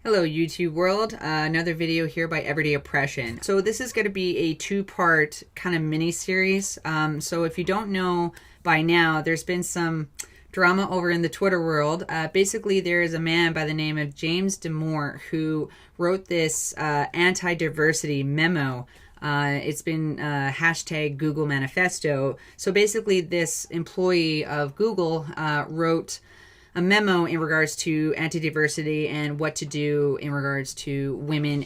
Hello YouTube world, another video here by Everyday Oppression. So this is going to be a two-part kind of mini-series. So if you don't know by now, there's been some drama over in the Twitter world. Basically, there is a man by the name of James Damore who wrote this anti-diversity memo. It's been hashtag Google Manifesto. So basically, this employee of Google wrote a memo in regards to anti-diversity and what to do in regards to women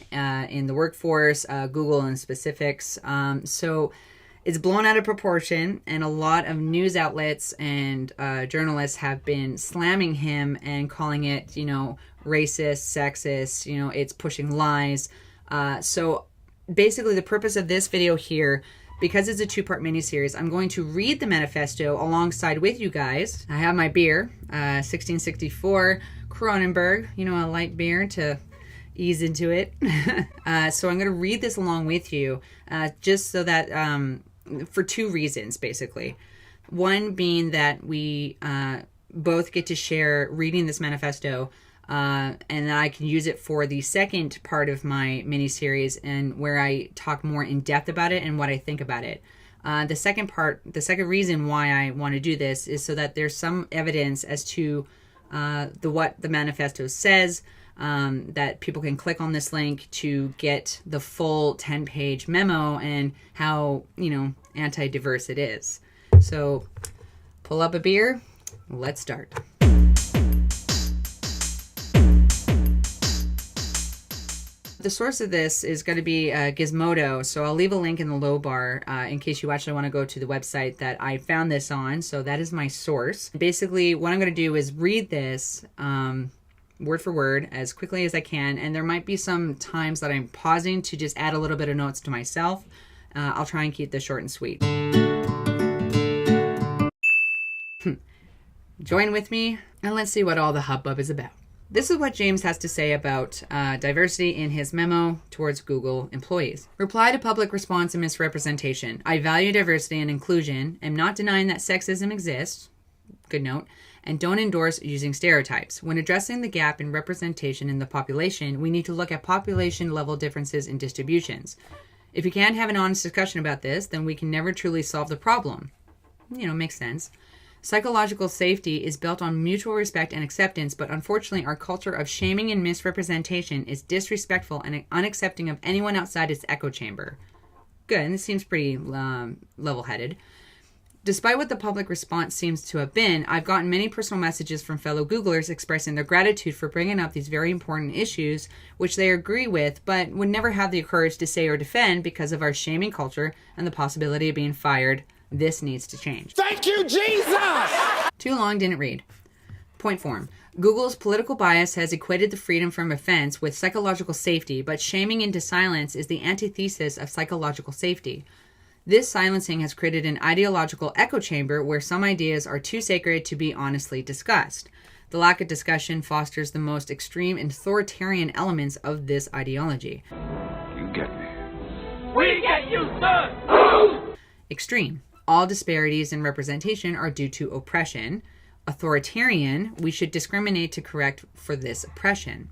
in the workforce, Google in specifics. So it's blown out of proportion, and a lot of news outlets and journalists have been slamming him and calling it, racist, sexist, it's pushing lies. So basically the purpose of this video here, because it's a two-part mini-series, I'm going to read the manifesto alongside with you guys. I have my beer, 1664 Kronenberg, a light beer to ease into it. So I'm going to read this along with you, just so that, for two reasons, basically. One being that we both get to share reading this manifesto, and then I can use it for the second part of my mini-series, and where I talk more in depth about it and what I think about it. The second reason why I want to do this is so that there's some evidence as to what the manifesto says, that people can click on this link to get the full 10-page memo and how, anti-diverse it is. So pull up a beer, let's start. The source of this is going to be Gizmodo, so I'll leave a link in the low bar in case you actually want to go to the website that I found this on. So that is my source. Basically, what I'm going to do is read this word for word as quickly as I can, and there might be some times that I'm pausing to just add a little bit of notes to myself. I'll try and keep this short and sweet. Join with me, and let's see what all the hubbub is about. This is what James has to say about diversity in his memo towards Google employees. Reply to public response and misrepresentation. I value diversity and inclusion, am not denying that sexism exists, good note, and don't endorse using stereotypes. When addressing the gap in representation in the population, we need to look at population-level differences in distributions. If we can't have an honest discussion about this, then we can never truly solve the problem. Makes sense. Psychological safety is built on mutual respect and acceptance, but unfortunately our culture of shaming and misrepresentation is disrespectful and unaccepting of anyone outside its echo chamber. Good, and this seems pretty level-headed. Despite what the public response seems to have been, I've gotten many personal messages from fellow Googlers expressing their gratitude for bringing up these very important issues, which they agree with, but would never have the courage to say or defend because of our shaming culture and the possibility of being fired. This needs to change. Thank you, Jesus! Too long, didn't read. Point form. Google's political bias has equated the freedom from offense with psychological safety, but shaming into silence is the antithesis of psychological safety. This silencing has created an ideological echo chamber where some ideas are too sacred to be honestly discussed. The lack of discussion fosters the most extreme and authoritarian elements of this ideology. You get me. We get you, sir! Extreme. All disparities in representation are due to oppression. Authoritarian, we should discriminate to correct for this oppression.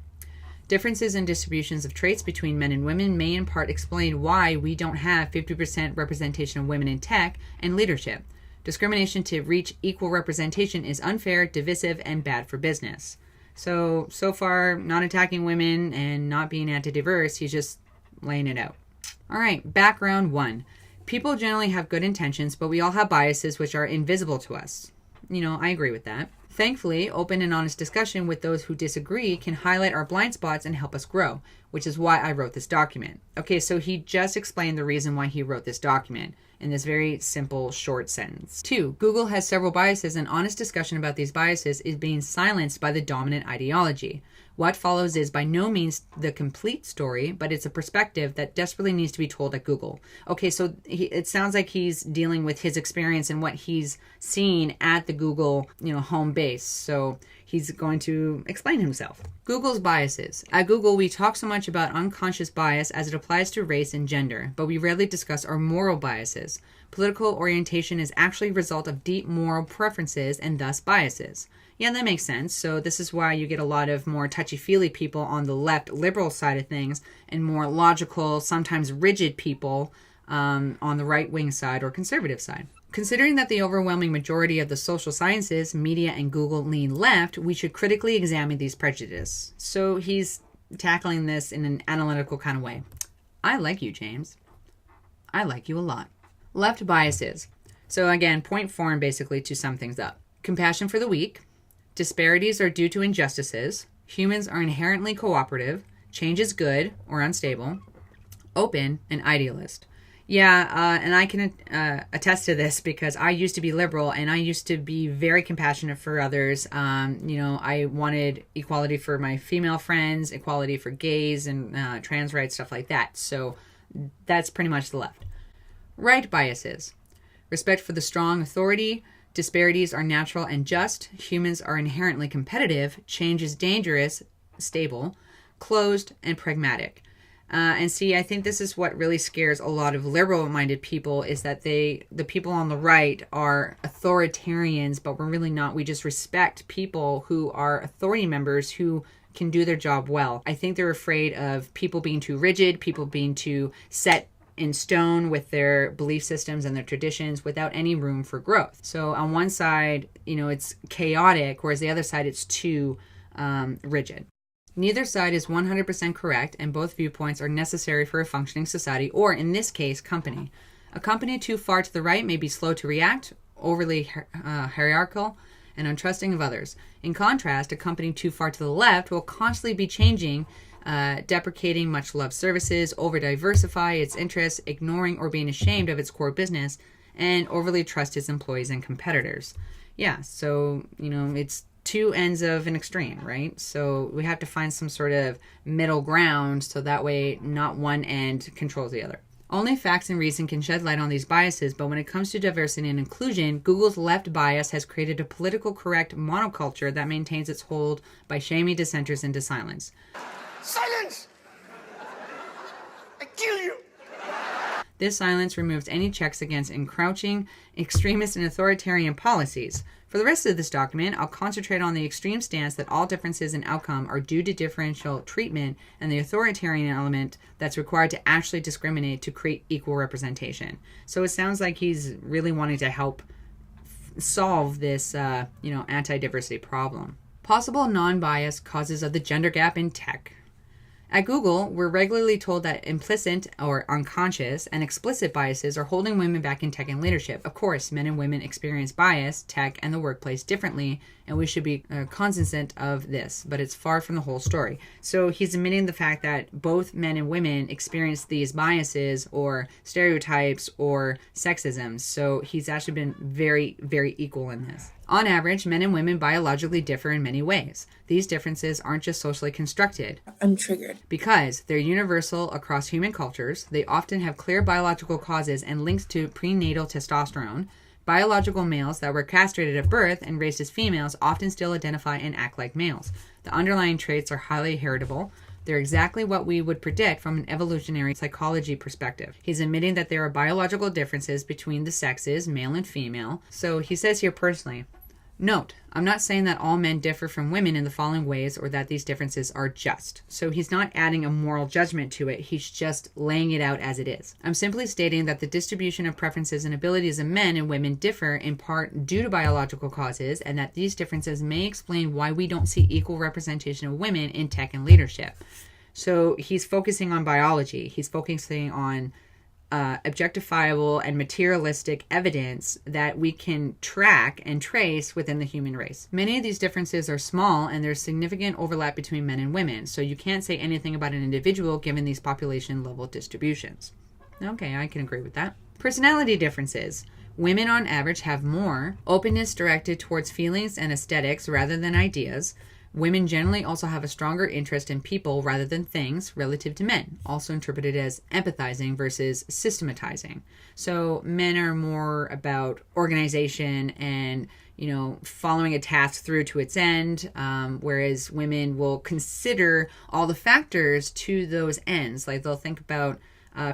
Differences in distributions of traits between men and women may in part explain why we don't have 50% representation of women in tech and leadership. Discrimination to reach equal representation is unfair, divisive, and bad for business. So far, not attacking women and not being anti-diverse, he's just laying it out. All right, background 1. People generally have good intentions, but we all have biases which are invisible to us. I agree with that. Thankfully, open and honest discussion with those who disagree can highlight our blind spots and help us grow, which is why I wrote this document. Okay, so he just explained the reason why he wrote this document in this very simple, short sentence. 2, Google has several biases, and honest discussion about these biases is being silenced by the dominant ideology. What follows is by no means the complete story, but it's a perspective that desperately needs to be told at Google. Okay, so it sounds like he's dealing with his experience and what he's seen at the Google, home base. So he's going to explain himself. Google's biases. At Google, we talk so much about unconscious bias as it applies to race and gender, but we rarely discuss our moral biases. Political orientation is actually a result of deep moral preferences and thus biases. Yeah, that makes sense. So this is why you get a lot of more touchy-feely people on the left liberal side of things and more logical, sometimes rigid people on the right-wing side or conservative side. Considering that the overwhelming majority of the social sciences, media, and Google lean left, we should critically examine these prejudices. So he's tackling this in an analytical kind of way. I like you, James. I like you a lot. Left biases. So again, point form basically to sum things up. Compassion for the weak. Disparities are due to injustices. Humans are inherently cooperative. Change is good or unstable. Open and idealist. Yeah, and I can attest to this because I used to be liberal and I used to be very compassionate for others. I wanted equality for my female friends, equality for gays and trans rights, stuff like that. So that's pretty much the left. Right biases. Respect for the strong authority. Disparities are natural and just. Humans are inherently competitive. Change is dangerous, stable, closed, and pragmatic. And see, I think this is what really scares a lot of liberal-minded people is that the people on the right are authoritarians, but we're really not. We just respect people who are authority members who can do their job well. I think they're afraid of people being too rigid, people being too set in stone with their belief systems and their traditions without any room for growth. So on one side, it's chaotic, whereas the other side, it's too rigid. Neither side is 100% correct, and both viewpoints are necessary for a functioning society, or in this case, company. A company too far to the right may be slow to react, overly hierarchical, and untrusting of others. In contrast, a company too far to the left will constantly be changing, deprecating much-loved services, over-diversify its interests, ignoring or being ashamed of its core business, and overly trust its employees and competitors. Yeah, so, it's two ends of an extreme, right? So we have to find some sort of middle ground so that way not one end controls the other. Only facts and reason can shed light on these biases, but when it comes to diversity and inclusion, Google's left bias has created a political correct monoculture that maintains its hold by shaming dissenters into silence. Silence! I kill you! This silence removes any checks against encroaching, extremist, and authoritarian policies. For the rest of this document, I'll concentrate on the extreme stance that all differences in outcome are due to differential treatment and the authoritarian element that's required to actually discriminate to create equal representation. So it sounds like he's really wanting to help solve this, anti-diversity problem. Possible non-biased causes of the gender gap in tech. At Google, we're regularly told that implicit or unconscious and explicit biases are holding women back in tech and leadership. Of course, men and women experience bias, tech, and the workplace differently, and we should be cognizant of this, but it's far from the whole story. So he's admitting the fact that both men and women experience these biases or stereotypes or sexism. So he's actually been very, very equal in this. On average, men and women biologically differ in many ways. These differences aren't just socially constructed. I'm triggered. Because they're universal across human cultures, they often have clear biological causes and links to prenatal testosterone. Biological males that were castrated at birth and raised as females often still identify and act like males. The underlying traits are highly heritable. They're exactly what we would predict from an evolutionary psychology perspective. He's admitting that there are biological differences between the sexes, male and female. So he says here personally, note, I'm not saying that all men differ from women in the following ways or that these differences are just. So he's not adding a moral judgment to it. He's just laying it out as it is. I'm simply stating that the distribution of preferences and abilities of men and women differ in part due to biological causes, and that these differences may explain why we don't see equal representation of women in tech and leadership. So he's focusing on biology. He's focusing on objectifiable and materialistic evidence that we can track and trace within the human race. Many of these differences are small and there's significant overlap between men and women, so you can't say anything about an individual given these population level distributions. Okay, I can agree with that. Personality differences. Women on average have more openness directed towards feelings and aesthetics rather than ideas. Women generally also have a stronger interest in people rather than things relative to men, also interpreted as empathizing versus systematizing. So men are more about organization and, following a task through to its end, whereas women will consider all the factors to those ends. Like they'll think about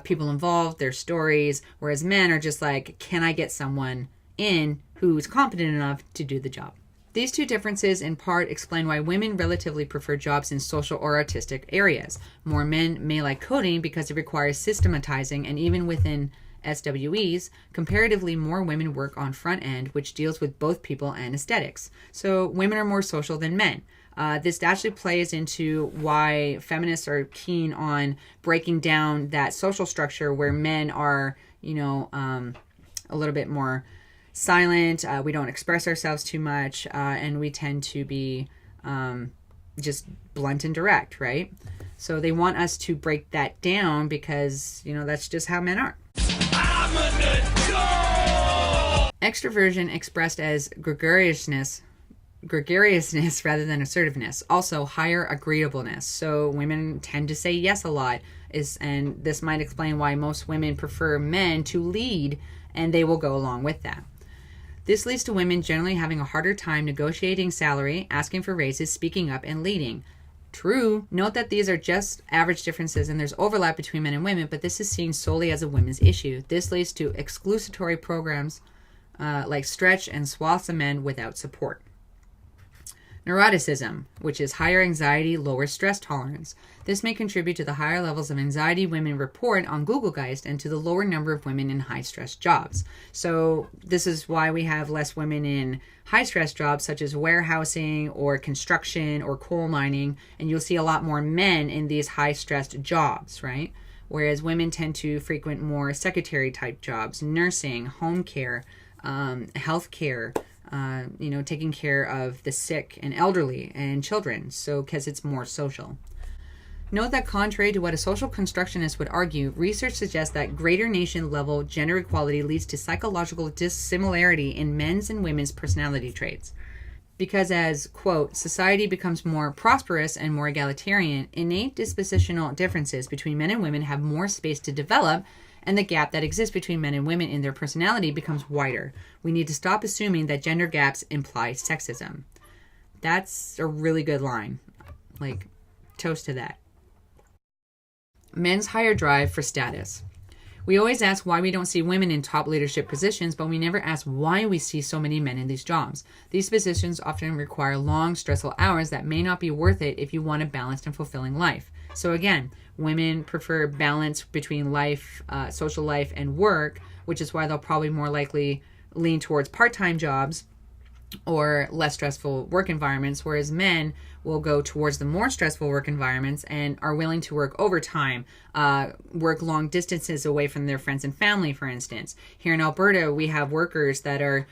people involved, their stories, whereas men are just like, can I get someone in who's competent enough to do the job? These two differences in part explain why women relatively prefer jobs in social or artistic areas. More men may like coding because it requires systematizing, and even within SWEs, comparatively more women work on front end, which deals with both people and aesthetics. So women are more social than men. This actually plays into why feminists are keen on breaking down that social structure where men are, a little bit more silent. We don't express ourselves too much, and we tend to be just blunt and direct, right? So they want us to break that down because, that's just how men are. I'm an adult! Extroversion expressed as gregariousness rather than assertiveness. Also, higher agreeableness. So women tend to say yes a lot, and this might explain why most women prefer men to lead, and they will go along with that. This leads to women generally having a harder time negotiating salary, asking for raises, speaking up, and leading. True. Note that these are just average differences and there's overlap between men and women, but this is seen solely as a women's issue. This leads to exclusory programs like stretch and swaths of men without support. Neuroticism, which is higher anxiety, lower stress tolerance. This may contribute to the higher levels of anxiety women report on Google Geist and to the lower number of women in high-stress jobs. So this is why we have less women in high-stress jobs such as warehousing or construction or coal mining, and you'll see a lot more men in these high-stressed jobs, right? Whereas women tend to frequent more secretary-type jobs, nursing, home care, health care, taking care of the sick and elderly and children, so because it's more social. Note that contrary to what a social constructionist would argue, research suggests that greater nation-level gender equality leads to psychological dissimilarity in men's and women's personality traits. Because as, quote, society becomes more prosperous and more egalitarian, innate dispositional differences between men and women have more space to develop, and the gap that exists between men and women in their personality becomes wider. We need to stop assuming that gender gaps imply sexism. That's a really good line. Toast to that. Men's higher drive for status. We always ask why we don't see women in top leadership positions, but we never ask why we see so many men in these jobs. These positions often require long, stressful hours that may not be worth it if you want a balanced and fulfilling life. So again, women prefer balance between life, social life, and work, which is why they'll probably more likely lean towards part-time jobs or less stressful work environments, whereas men will go towards the more stressful work environments and are willing to work overtime, work long distances away from their friends and family, for instance. Here in Alberta, we have workers that are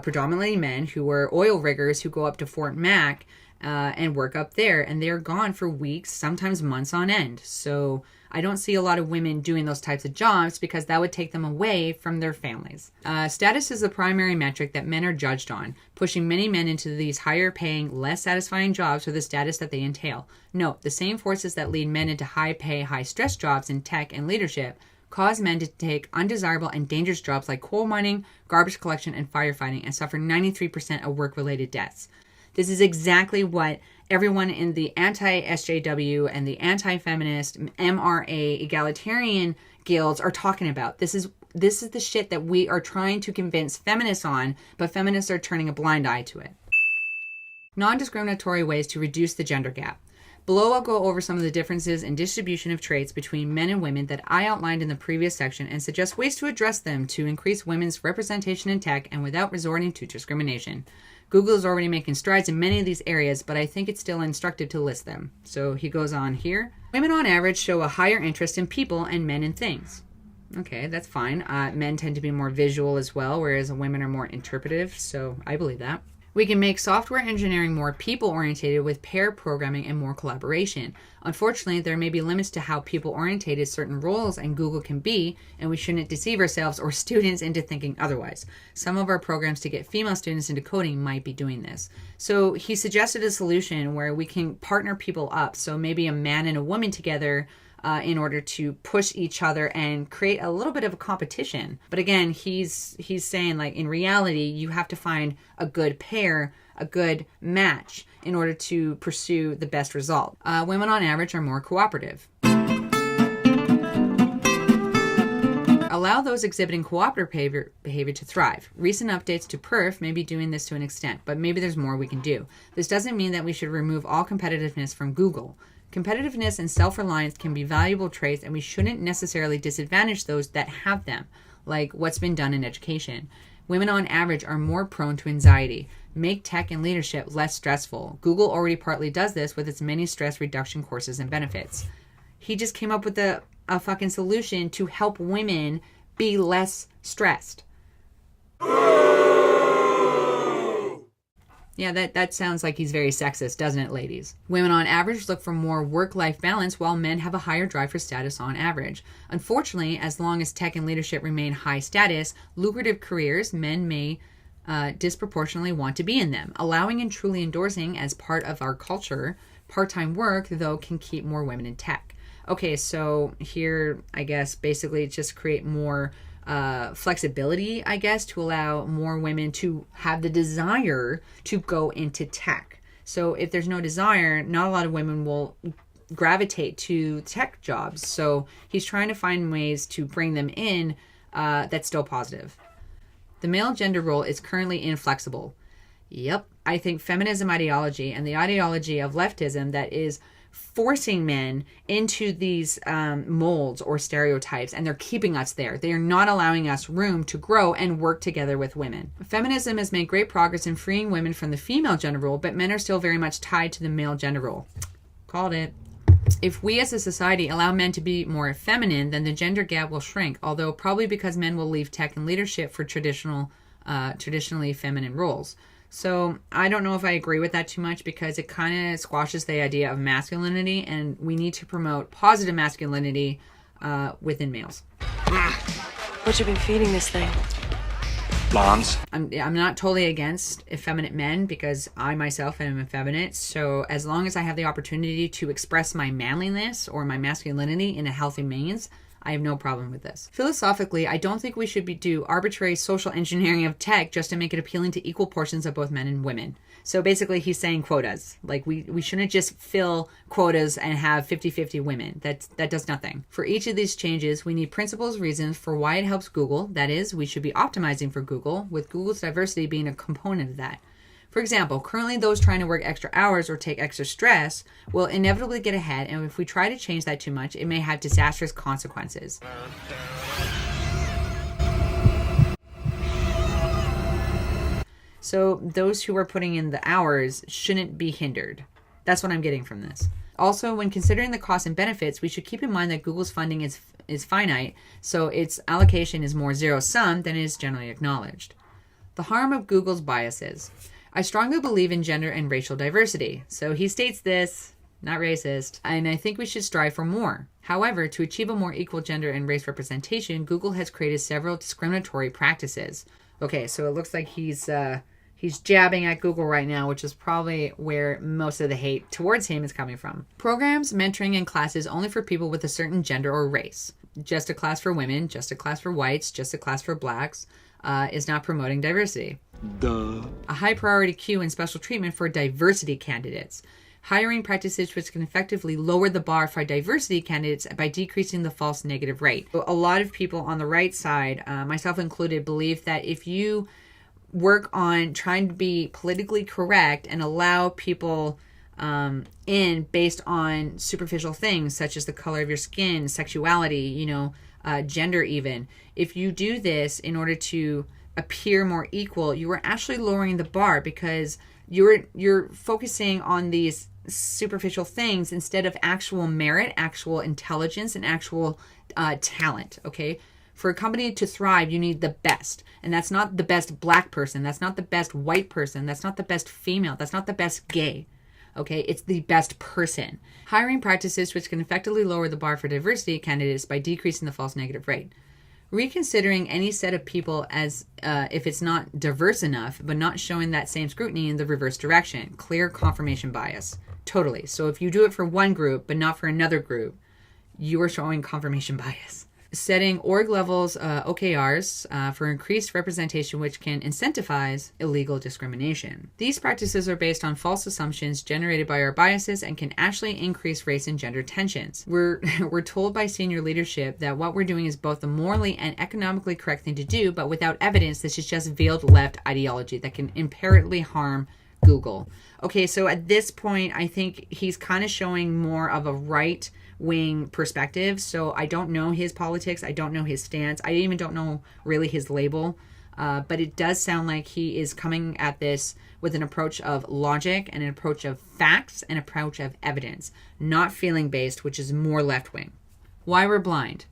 predominantly men who are oil riggers who go up to Fort Mac and work up there, and they're gone for weeks, sometimes months on end. So I don't see a lot of women doing those types of jobs because that would take them away from their families. Status is the primary metric that men are judged on, pushing many men into these higher paying, less satisfying jobs for the status that they entail. Note, the same forces that lead men into high pay, high stress jobs in tech and leadership cause men to take undesirable and dangerous jobs like coal mining, garbage collection, and firefighting and suffer 93% of work-related deaths. This is exactly what everyone in the anti-SJW and the anti-feminist MRA egalitarian guilds are talking about. This is the shit that we are trying to convince feminists on, but feminists are turning a blind eye to it. Non-discriminatory ways to reduce the gender gap. Below, I'll go over some of the differences in distribution of traits between men and women that I outlined in the previous section and suggest ways to address them to increase women's representation in tech and without resorting to discrimination. Google is already making strides in many of these areas, but I think it's still instructive to list them. So he goes on here. Women on average show a higher interest in people and men in things. Okay, that's fine. Men tend to be more visual as well, whereas women are more interpretive, so I believe that. We can make software engineering more people-oriented with pair programming and more collaboration. Unfortunately, there may be limits to how people-oriented certain roles and Google can be, and we shouldn't deceive ourselves or students into thinking otherwise. Some of our programs to get female students into coding might be doing this. So he suggested a solution where we can partner people up. So maybe a man and a woman together in order to push each other and create a little bit of a competition. But again, he's saying, like, in reality, you have to find a good pair, a good match in order to pursue the best result. Women on average are more cooperative. Allow those exhibiting cooperative behavior to thrive. Recent updates to PERF may be doing this to an extent, but maybe there's more we can do. This doesn't mean that we should remove all competitiveness from Google. Competitiveness and self-reliance can be valuable traits, and we shouldn't necessarily disadvantage those that have them, like what's been done in education. Women on average are more prone to anxiety. Make tech and leadership less stressful. Google already partly does this with its many stress reduction courses and benefits. He just came up with a fucking solution to help women be less stressed. Yeah, that sounds like he's very sexist, doesn't it, ladies? Women on average look for more work-life balance, while men have a higher drive for status on average. Unfortunately, as long as tech and leadership remain high status, lucrative careers, men may disproportionately want to be in them. Allowing and truly endorsing as part of our culture, part-time work, though, can keep more women in tech. Okay, so here, I guess, basically just create more flexibility, I guess, to allow more women to have the desire to go into tech. So if there's no desire, not a lot of women will gravitate to tech jobs. So he's trying to find ways to bring them in that's still positive. The male gender role is currently inflexible. Yep, I think feminism ideology and the ideology of leftism that is forcing men into these molds or stereotypes, and they're keeping us there. They are not allowing us room to grow and work together with women. Feminism has made great progress in freeing women from the female gender role, but men are still very much tied to the male gender role. Called it. If we as a society allow men to be more feminine, then the gender gap will shrink, although probably because men will leave tech and leadership for traditionally feminine roles. So I don't know if I agree with that too much, because it kind of squashes the idea of masculinity, and we need to promote positive masculinity within males. What you been feeding this thing? Moms. I'm not totally against effeminate men, because I myself am effeminate. So as long as I have the opportunity to express my manliness or my masculinity in a healthy means, I have no problem with this. Philosophically, I don't think we should do arbitrary social engineering of tech just to make it appealing to equal portions of both men and women. So basically he's saying quotas. Like we shouldn't just fill quotas and have 50-50 women. That does nothing. For each of these changes, we need principles, reasons for why it helps Google. That is, we should be optimizing for Google, with Google's diversity being a component of that. For example, currently those trying to work extra hours or take extra stress will inevitably get ahead, and if we try to change that too much, it may have disastrous consequences. So those who are putting in the hours shouldn't be hindered. That's what I'm getting from this. Also, when considering the costs and benefits, we should keep in mind that Google's funding is finite, so its allocation is more zero-sum than is generally acknowledged. The harm of Google's biases. I strongly believe in gender and racial diversity. So he states this, not racist, and I think we should strive for more. However, to achieve a more equal gender and race representation, Google has created several discriminatory practices. Okay, so it looks like he's jabbing at Google right now, which is probably where most of the hate towards him is coming from. Programs, mentoring, and classes only for people with a certain gender or race. Just a class for women, just a class for whites, just a class for blacks, is not promoting diversity. Duh. A high priority queue and special treatment for diversity candidates. Hiring practices which can effectively lower the bar for diversity candidates by decreasing the false negative rate. A lot of people on the right side, myself included, believe that if you work on trying to be politically correct and allow people in based on superficial things such as the color of your skin, sexuality, gender even, if you do this in order to appear more equal, you are actually lowering the bar, because you're focusing on these superficial things instead of actual merit, actual intelligence, and actual talent. Okay, for a company to thrive, you need the best, and that's not the best black person, that's not the best white person, that's not the best female, that's not the best gay. Okay, it's the best person. Hiring practices which can effectively lower the bar for diversity candidates by decreasing the false negative rate. Reconsidering any set of people as if it's not diverse enough, but not showing that same scrutiny in the reverse direction. Clear confirmation bias. Totally. So if you do it for one group, but not for another group, you are showing confirmation bias. Setting org levels, OKRs, for increased representation, which can incentivize illegal discrimination. These practices are based on false assumptions generated by our biases and can actually increase race and gender tensions. We're told by senior leadership that what we're doing is both the morally and economically correct thing to do, but without evidence, this is just veiled left ideology that can inherently harm Google. Okay, so at this point, I think he's kind of showing more of a right-wing perspective. So I don't know his politics. I don't know his stance. I even don't know really his label. But it does sound like he is coming at this with an approach of logic and an approach of facts and an approach of evidence, not feeling-based, which is more left-wing. Why we're blind.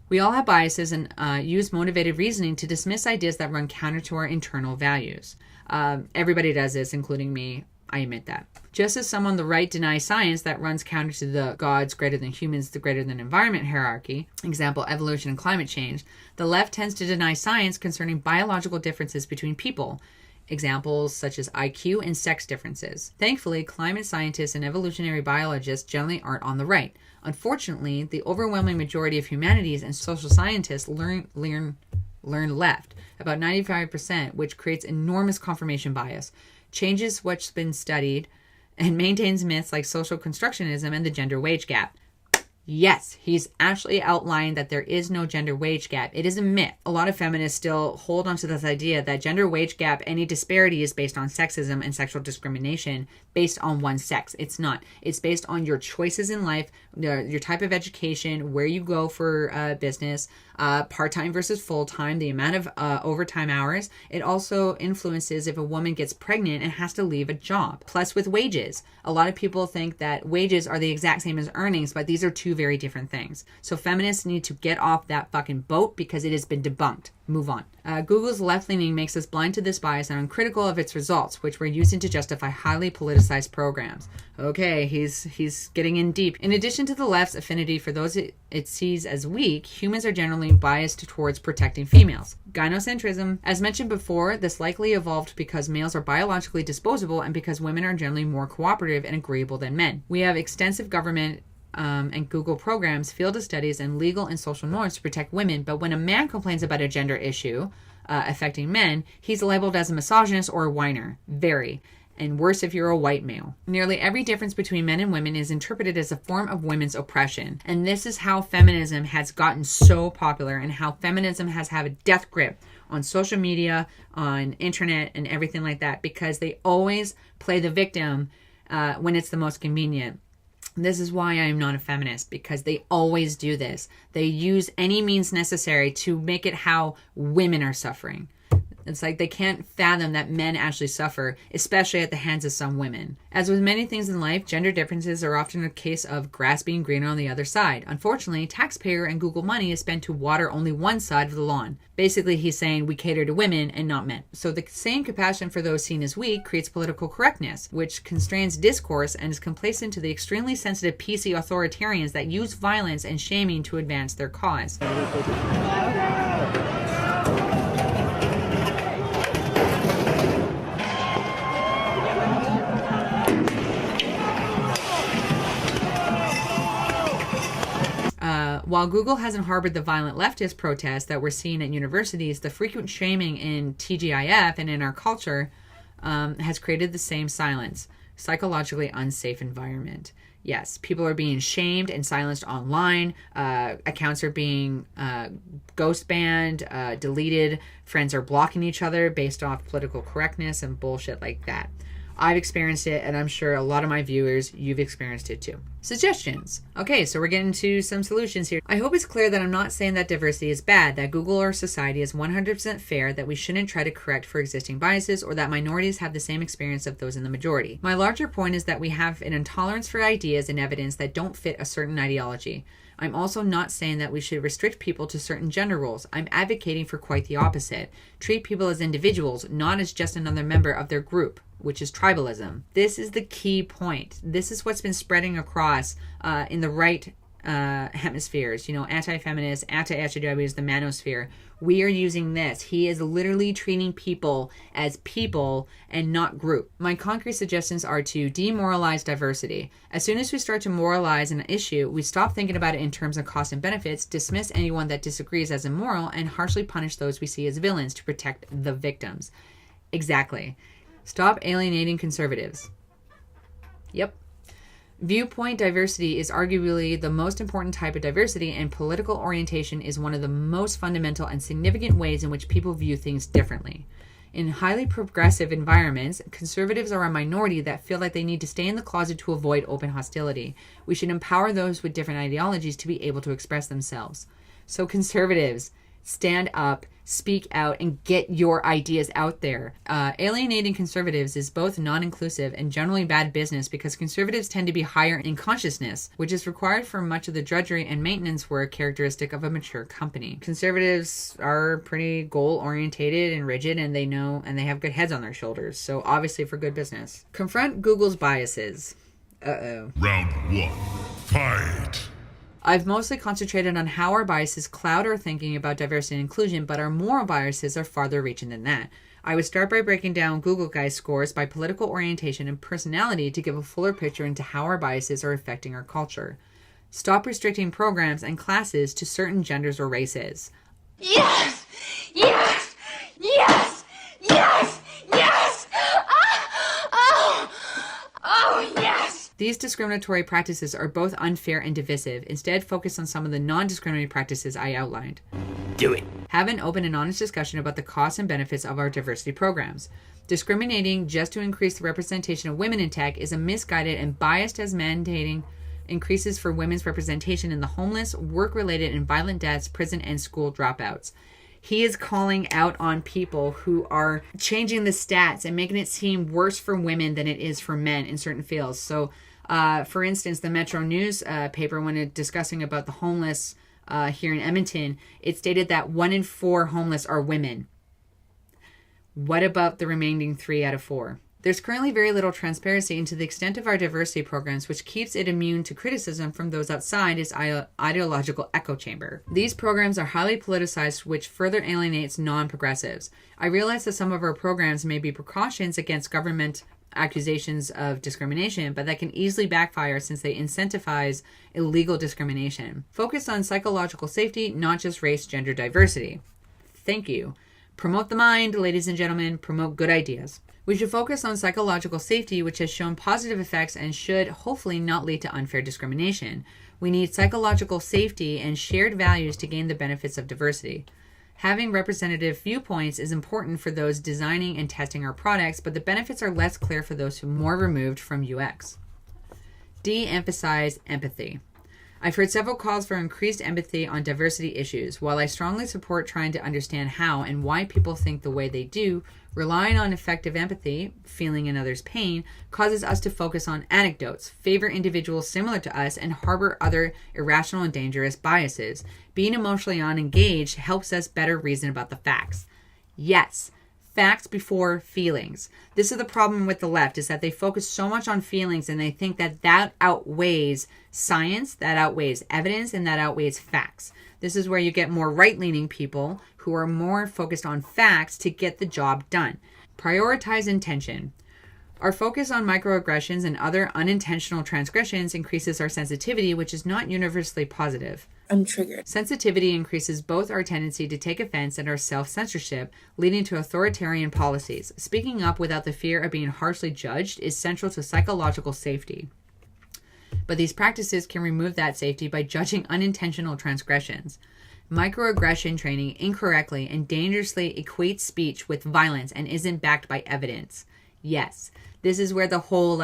We all have biases and use motivated reasoning to dismiss ideas that run counter to our internal values. Everybody does this, including me. I admit that. Just as some on the right deny science that runs counter to the gods greater than humans, the greater than environment hierarchy, example, evolution and climate change, the left tends to deny science concerning biological differences between people, examples such as IQ and sex differences. Thankfully, climate scientists and evolutionary biologists generally aren't on the right. Unfortunately, the overwhelming majority of humanities and social scientists learn left, about 95%, which creates enormous confirmation bias, changes what's been studied, and maintains myths like social constructionism and the gender wage gap. Yes, he's actually outlined that there is no gender wage gap. It is a myth. A lot of feminists still hold on to this idea that gender wage gap, any disparity is based on sexism and sexual discrimination based on one sex. It's not. It's based on your choices in life, your type of education, where you go for business, part-time versus full-time, the amount of overtime hours. It also influences if a woman gets pregnant and has to leave a job. Plus with wages. A lot of people think that wages are the exact same as earnings, but these are two very different things. So feminists need to get off that fucking boat because it has been debunked. Move on. Google's left-leaning makes us blind to this bias and uncritical of its results, which we're using to justify highly politicized programs. Okay, he's getting in deep. In addition to the left's affinity for those it sees as weak, humans are generally biased towards protecting females. Gynocentrism. As mentioned before, this likely evolved because males are biologically disposable and because women are generally more cooperative and agreeable than men. We have extensive government and Google programs, field of studies, and legal and social norms to protect women. But when a man complains about a gender issue affecting men, he's labeled as a misogynist or a whiner. Very. And worse if you're a white male. Nearly every difference between men and women is interpreted as a form of women's oppression. And this is how feminism has gotten so popular and how feminism has had a death grip on social media, on internet, and everything like that, because they always play the victim when it's the most convenient. This is why I am not a feminist, because they always do this. They use any means necessary to make it how women are suffering. It's like they can't fathom that men actually suffer, especially at the hands of some women. As with many things in life, gender differences are often a case of grass being greener on the other side. Unfortunately, taxpayer and Google money is spent to water only one side of the lawn. Basically, he's saying we cater to women and not men. So the same compassion for those seen as weak creates political correctness, which constrains discourse and is complacent to the extremely sensitive PC authoritarians that use violence and shaming to advance their cause. While Google hasn't harbored the violent leftist protests that we're seeing at universities, the frequent shaming in TGIF and in our culture has created the same silence, psychologically unsafe environment. Yes, people are being shamed and silenced online. Accounts are being ghost banned, deleted. Friends are blocking each other based off political correctness and bullshit like that. I've experienced it, and I'm sure a lot of my viewers, you've experienced it too. Suggestions. Okay, so we're getting to some solutions here. I hope it's clear that I'm not saying that diversity is bad, that Google or society is 100% fair, that we shouldn't try to correct for existing biases, or that minorities have the same experience of those in the majority. My larger point is that we have an intolerance for ideas and evidence that don't fit a certain ideology. I'm also not saying that we should restrict people to certain gender roles. I'm advocating for quite the opposite. Treat people as individuals, not as just another member of their group, which is tribalism. This is the key point. This is what's been spreading across in the right hemispheres, anti-feminist, anti-SJW is the manosphere. We are using this. He is literally treating people as people and not group. My concrete suggestions are to demoralize diversity. As soon as we start to moralize an issue, we stop thinking about it in terms of cost and benefits, dismiss anyone that disagrees as immoral, and harshly punish those we see as villains to protect the victims. Exactly. Stop alienating conservatives. Yep. Viewpoint diversity is arguably the most important type of diversity, and political orientation is one of the most fundamental and significant ways in which people view things differently. In highly progressive environments, conservatives are a minority that feel like they need to stay in the closet to avoid open hostility. We should empower those with different ideologies to be able to express themselves. So conservatives, stand up, speak out, and get your ideas out there. Alienating conservatives is both non-inclusive and generally bad business because conservatives tend to be higher in consciousness, which is required for much of the drudgery and maintenance work characteristic of a mature company. Conservatives are pretty goal-orientated and rigid, and they know and they have good heads on their shoulders, so obviously for good business. Confront Google's biases. Uh-oh. Round 1. Fight! I've mostly concentrated on how our biases cloud our thinking about diversity and inclusion, but our moral biases are farther reaching than that. I would start by breaking down Google Guys scores by political orientation and personality to give a fuller picture into how our biases are affecting our culture. Stop restricting programs and classes to certain genders or races. Yes! Yes! Yes! Yes! Yes! Oh, yes! These discriminatory practices are both unfair and divisive. Instead, focus on some of the non-discriminatory practices I outlined. Do it. Have an open and honest discussion about the costs and benefits of our diversity programs. Discriminating just to increase the representation of women in tech is a misguided and biased as mandating increases for women's representation in the homeless, work-related, and violent deaths, prison, and school dropouts. He is calling out on people who are changing the stats and making it seem worse for women than it is for men in certain fields. So, for instance, the Metro News paper, when discussing about the homeless here in Edmonton, it stated that 1 in 4 homeless are women. What about the remaining 3 out of 4? There's currently very little transparency into the extent of our diversity programs, which keeps it immune to criticism from those outside its ideological echo chamber. These programs are highly politicized, which further alienates non-progressives. I realize that some of our programs may be precautions against government accusations of discrimination, but that can easily backfire since they incentivize illegal discrimination. Focus on psychological safety, not just race, gender diversity. Thank you. Promote the mind, ladies and gentlemen. Promote good ideas. We should focus on psychological safety, which has shown positive effects and should hopefully not lead to unfair discrimination. We need psychological safety and shared values to gain the benefits of diversity. Having representative viewpoints is important for those designing and testing our products, but the benefits are less clear for those who are more removed from UX. De-emphasize empathy. I've heard several calls for increased empathy on diversity issues. While I strongly support trying to understand how and why people think the way they do, relying on effective empathy, feeling another's pain, causes us to focus on anecdotes, favor individuals similar to us, and harbor other irrational and dangerous biases. Being emotionally unengaged helps us better reason about the facts. Yes, facts before feelings. This is the problem with the left, is that they focus so much on feelings and they think that that outweighs science, that outweighs evidence, and that outweighs facts. This is where you get more right-leaning people who are more focused on facts to get the job done. Prioritize intention. Our focus on microaggressions and other unintentional transgressions increases our sensitivity, which is not universally positive. I'm triggered. Sensitivity increases both our tendency to take offense and our self-censorship, leading to authoritarian policies. Speaking up without the fear of being harshly judged is central to psychological safety. But these practices can remove that safety by judging unintentional transgressions. Microaggression training incorrectly and dangerously equates speech with violence and isn't backed by evidence. Yes, this is where the whole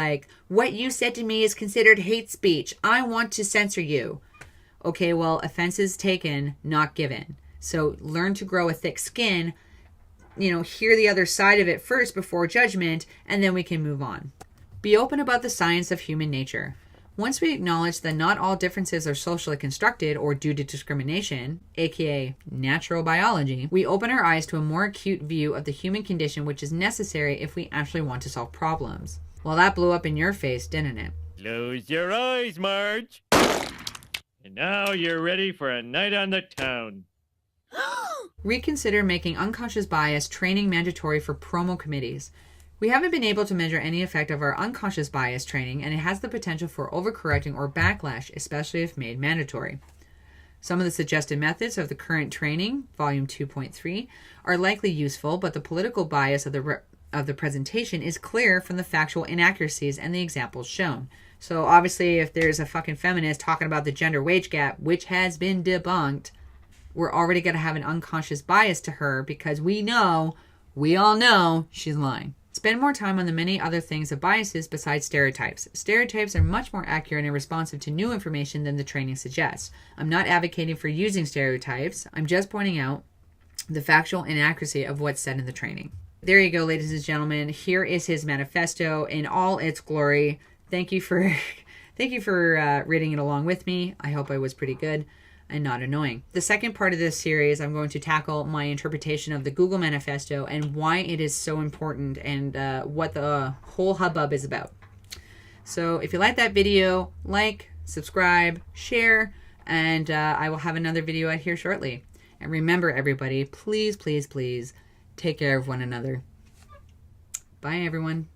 what you said to me is considered hate speech. I want to censor you. Okay, well, offenses taken, not given. So learn to grow a thick skin, hear the other side of it first before judgment, and then we can move on. Be open about the science of human nature. Once we acknowledge that not all differences are socially constructed or due to discrimination, aka natural biology, we open our eyes to a more acute view of the human condition, which is necessary if we actually want to solve problems. Well, that blew up in your face, didn't it? Close your eyes, Marge. And now you're ready for a night on the town. Reconsider making unconscious bias training mandatory for promo committees. We haven't been able to measure any effect of our unconscious bias training, and it has the potential for overcorrecting or backlash, especially if made mandatory. Some of the suggested methods of the current training, Volume 2.3, are likely useful, but the political bias of the presentation is clear from the factual inaccuracies and the examples shown. So obviously, if there's a fucking feminist talking about the gender wage gap, which has been debunked, we're already going to have an unconscious bias to her because we all know she's lying. Spend more time on the many other things of biases besides stereotypes. Stereotypes are much more accurate and responsive to new information than the training suggests. I'm not advocating for using stereotypes. I'm just pointing out the factual inaccuracy of what's said in the training. There you go, ladies and gentlemen. Here is his manifesto in all its glory. Thank you for reading it along with me. I hope I was pretty good and not annoying. The second part of this series, I'm going to tackle my interpretation of the Google Manifesto and why it is so important and what the whole hubbub is about. So if you like that video, like, subscribe, share, and I will have another video out here shortly. And remember, everybody, please, please, please take care of one another. Bye, everyone.